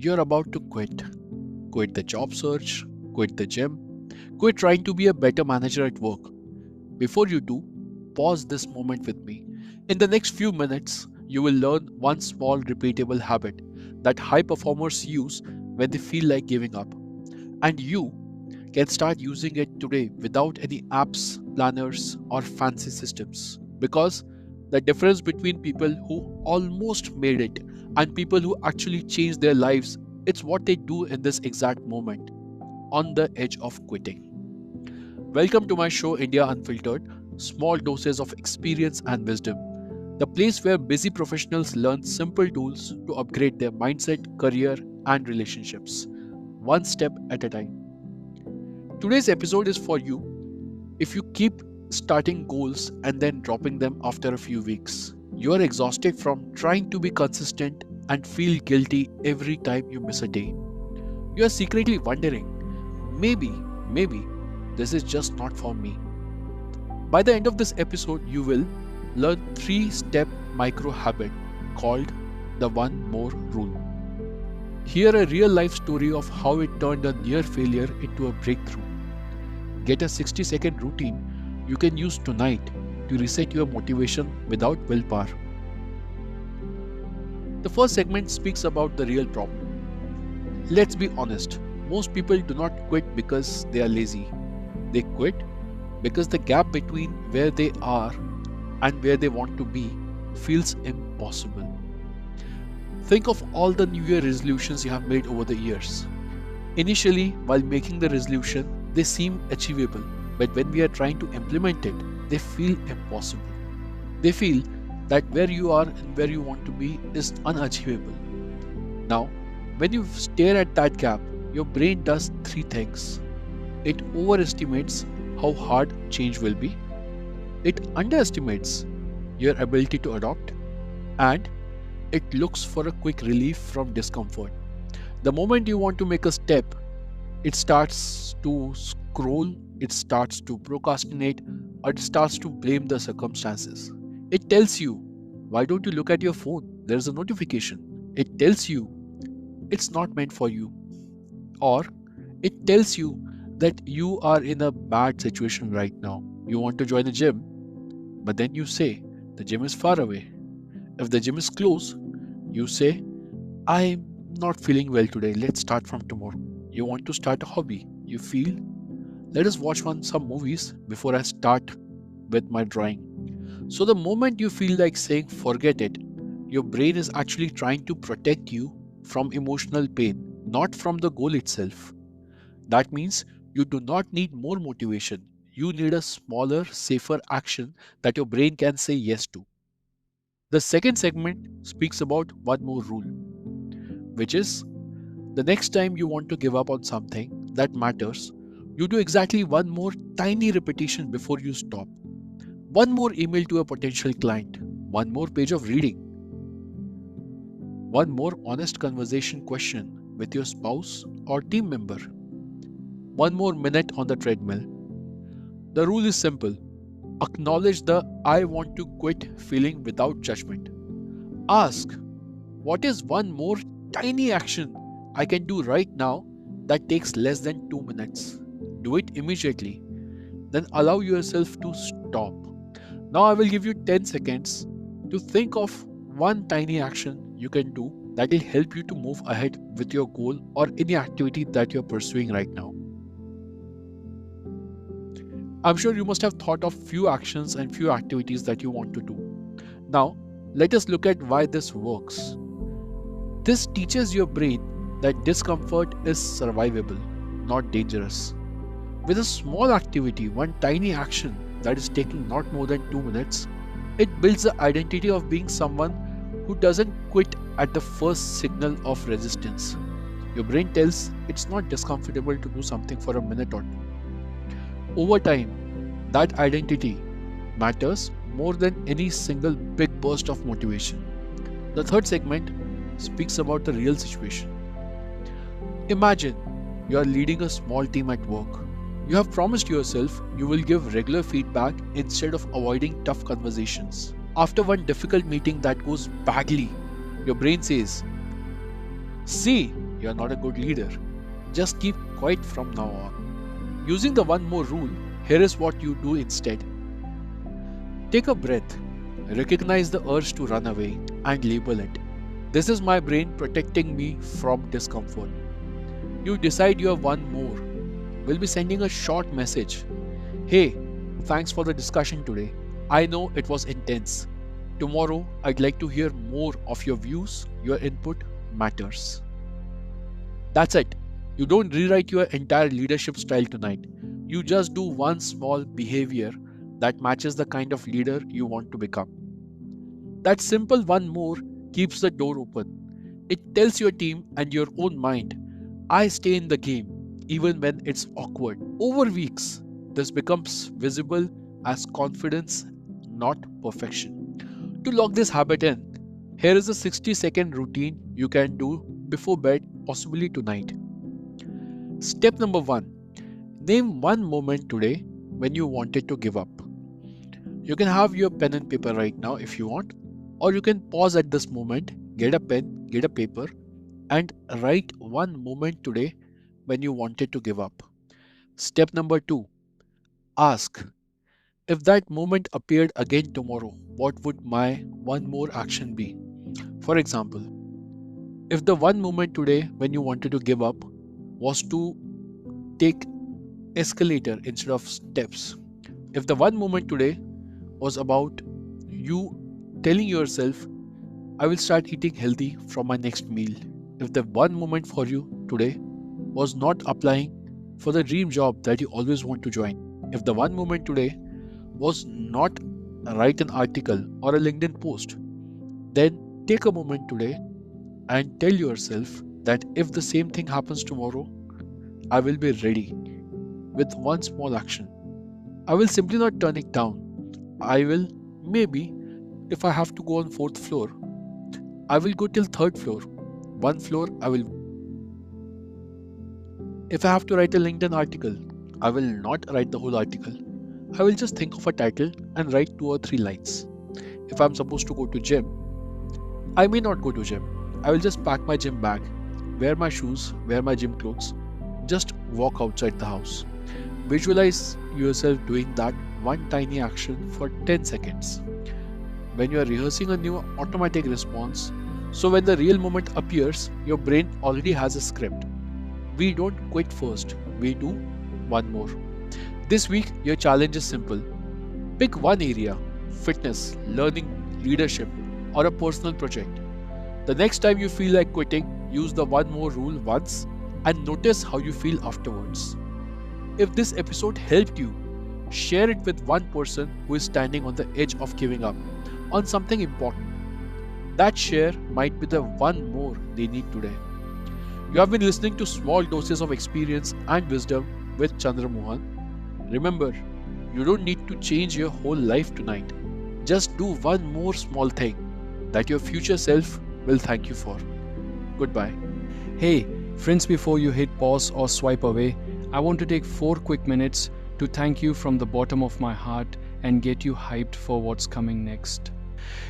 You're about to quit. Quit the job search, quit the gym, quit trying to be a better manager at work. Before you do, pause this moment with me. In the next few minutes, you will learn one small repeatable habit that high performers use when they feel like giving up. And you can start using it today without any apps, planners, or fancy systems. Because the difference between people who almost made it and people who actually changed their lives, it's what they do in this exact moment, on the edge of quitting. Welcome to my show India Unfiltered, small doses of experience and wisdom. The place where busy professionals learn simple tools to upgrade their mindset, career, and relationships, one step at a time. Today's episode is for you if you keep starting goals and then dropping them after a few weeks. You are exhausted from trying to be consistent and feel guilty every time you miss a day. You are secretly wondering, maybe this is just not for me. By the end of this episode, you will learn 3-step micro habit called the one more rule. Hear a real life story of how it turned a near failure into a breakthrough. Get a 60-second routine you can use tonight to reset your motivation without willpower. The first segment speaks about the real problem. Let's be honest, most people do not quit because they are lazy. They quit because the gap between where they are and where they want to be feels impossible. Think of all the New Year resolutions you have made over the years. Initially, while making the resolution, they seem achievable, but when we are trying to implement it, they feel impossible. They feel that where you are and where you want to be is unachievable. Now, when you stare at that gap, your brain does three things. It overestimates how hard change will be, it underestimates your ability to adopt, and it looks for a quick relief from discomfort. The moment you want to make a step, it starts to scroll, it starts to procrastinate, or it starts to blame the circumstances. It tells you, why don't you look at your phone? There's a notification. It tells you it's not meant for you. Or it tells you that you are in a bad situation right now. You want to join a gym, but then you say, the gym is far away. If the gym is close, you say, I'm not feeling well today. Let's start from tomorrow. You want to start a hobby. You feel, let us watch some movies before I start with my drawing. So the moment you feel like saying forget it, your brain is actually trying to protect you from emotional pain, not from the goal itself. That means you do not need more motivation. You need a smaller, safer action that your brain can say yes to. The second segment speaks about one more rule, which is the next time you want to give up on something that matters, you do exactly one more tiny repetition before you stop. One more email to a potential client, one more page of reading, one more honest conversation question with your spouse or team member, one more minute on the treadmill. The rule is simple. Acknowledge the I want to quit feeling without judgment. Ask, what is one more tiny action I can do right now that takes less than 2 minutes? Do it immediately. Then allow yourself to stop. Now I will give you 10 seconds to think of one tiny action you can do that will help you to move ahead with your goal or any activity that you're pursuing right now. I'm sure you must have thought of few actions and few activities that you want to do. Now, let us look at why this works. This teaches your brain that discomfort is survivable, not dangerous. With a small activity, one tiny action that is taking not more than 2 minutes, it builds the identity of being someone who doesn't quit at the first signal of resistance. Your brain tells it's not discomfortable to do something for a minute or two. Over time, that identity matters more than any single big burst of motivation. The third segment speaks about the real situation. Imagine you are leading a small team at work. You have promised yourself you will give regular feedback instead of avoiding tough conversations. After one difficult meeting that goes badly, your brain says, see, you're not a good leader. Just keep quiet from now on. Using the one more rule, here is what you do instead. Take a breath, recognize the urge to run away, and label it. This is my brain protecting me from discomfort. You decide you have one more. We'll be sending a short message. Hey, thanks for the discussion today. I know it was intense. Tomorrow, I'd like to hear more of your views. Your input matters. That's it. You don't rewrite your entire leadership style tonight. You just do one small behavior that matches the kind of leader you want to become. That simple one more keeps the door open. It tells your team and your own mind, I stay in the game even when it's awkward. Over weeks, this becomes visible as confidence, not perfection. To lock this habit in, here is a 60-second routine you can do before bed, possibly tonight. Step number 1. Name one moment today when you wanted to give up. You can have your pen and paper right now if you want, or you can pause at this moment, get a pen, get a paper, and write one moment today when you wanted to give up. Step number 2. Ask, if that moment appeared again tomorrow, what would my one more action be? For example, if the one moment today when you wanted to give up was to take escalator instead of steps, if the one moment today was about you telling yourself, I will start eating healthy from my next meal, if the one moment for you today was not applying for the dream job that you always want to join, if the one moment today was not write an article or a LinkedIn post, then take a moment today and tell yourself that if the same thing happens tomorrow, I will be ready with one small action. I will simply not turn it down. I will, maybe, if I have to go on 4th floor, I will go till 3rd floor. One floor, I will. If I have to write a LinkedIn article, I will not write the whole article. I will just think of a title and write 2 or 3 lines. If I'm supposed to go to gym, I may not go to gym. I will just pack my gym bag, wear my shoes, wear my gym clothes, just walk outside the house. Visualize yourself doing that one tiny action for 10 seconds. When you are rehearsing a new automatic response, so when the real moment appears, your brain already has a script. We don't quit first, we do one more. This week, your challenge is simple. Pick one area: fitness, learning, leadership, or a personal project. The next time you feel like quitting, use the one more rule once and notice how you feel afterwards. If this episode helped you, share it with one person who is standing on the edge of giving up on something important. That share might be the one more they need today. You have been listening to Small Doses of Experience and Wisdom with Chandra Mohan. Remember, you don't need to change your whole life tonight. Just do one more small thing that your future self will thank you for. Goodbye. Hey, friends, before you hit pause or swipe away, I want to take 4 quick minutes to thank you from the bottom of my heart and get you hyped for what's coming next.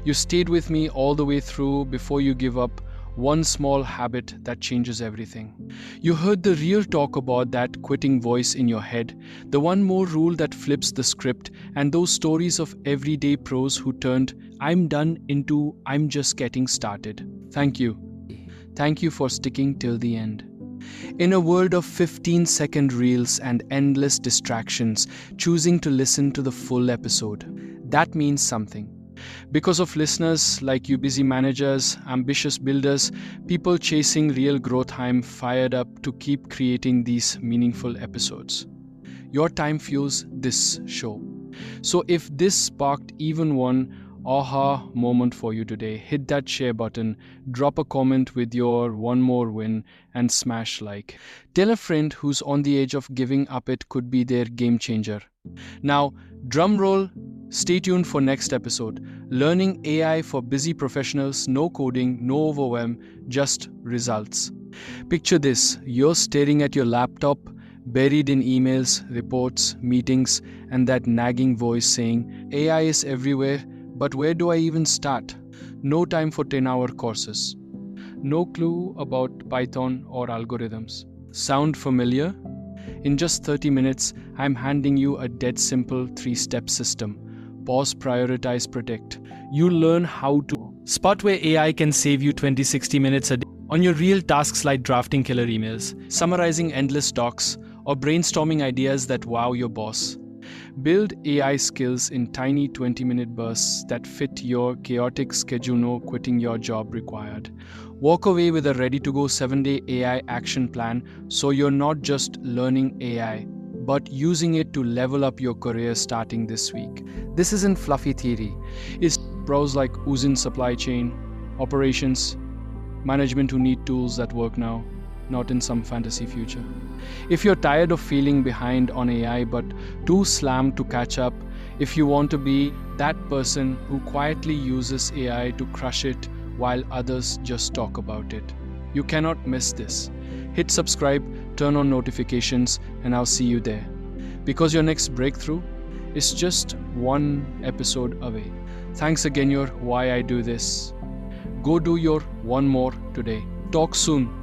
You stayed with me all the way through before you give up one small habit that changes everything. You heard the real talk about that quitting voice in your head, the one more rule that flips the script, and those stories of everyday pros who turned I'm done into I'm just getting started. Thank you. Thank you for sticking till the end. In a world of 15-second reels and endless distractions, choosing to listen to the full episode, that means something. Because of listeners like you busy managers, ambitious builders, people chasing real growth, I'm fired up to keep creating these meaningful episodes. Your time fuels this show. So if this sparked even one aha moment for you today, hit that share button, drop a comment with your one more win, and smash like. Tell a friend who's on the edge of giving up, it could be their game changer. Now, drum roll, stay tuned for next episode. Learning AI for busy professionals, no coding, no overwhelm, just results. Picture this, you're staring at your laptop, buried in emails, reports, meetings, and that nagging voice saying, AI is everywhere, but where do I even start? No time for 10-hour courses. No clue about Python or algorithms. Sound familiar? In just 30 minutes, I'm handing you a dead simple 3-step system. Pause, prioritize, protect. You'll learn how to spot where AI can save you 20-60 minutes a day on your real tasks like drafting killer emails, summarizing endless docs, or brainstorming ideas that wow your boss. Build AI skills in tiny 20-minute bursts that fit your chaotic schedule, no quitting your job required. Walk away with a ready-to-go 7-day AI action plan so you're not just learning AI, but using it to level up your career starting this week. This isn't fluffy theory. It's pros like Uzin supply chain, operations, management who need tools that work now, not in some fantasy future. If you're tired of feeling behind on AI but too slammed to catch up, if you want to be that person who quietly uses AI to crush it while others just talk about it, you cannot miss this. Hit subscribe, turn on notifications, and I'll see you there. Because your next breakthrough is just one episode away. Thanks again, your Why I Do This. Go do your one more today. Talk soon.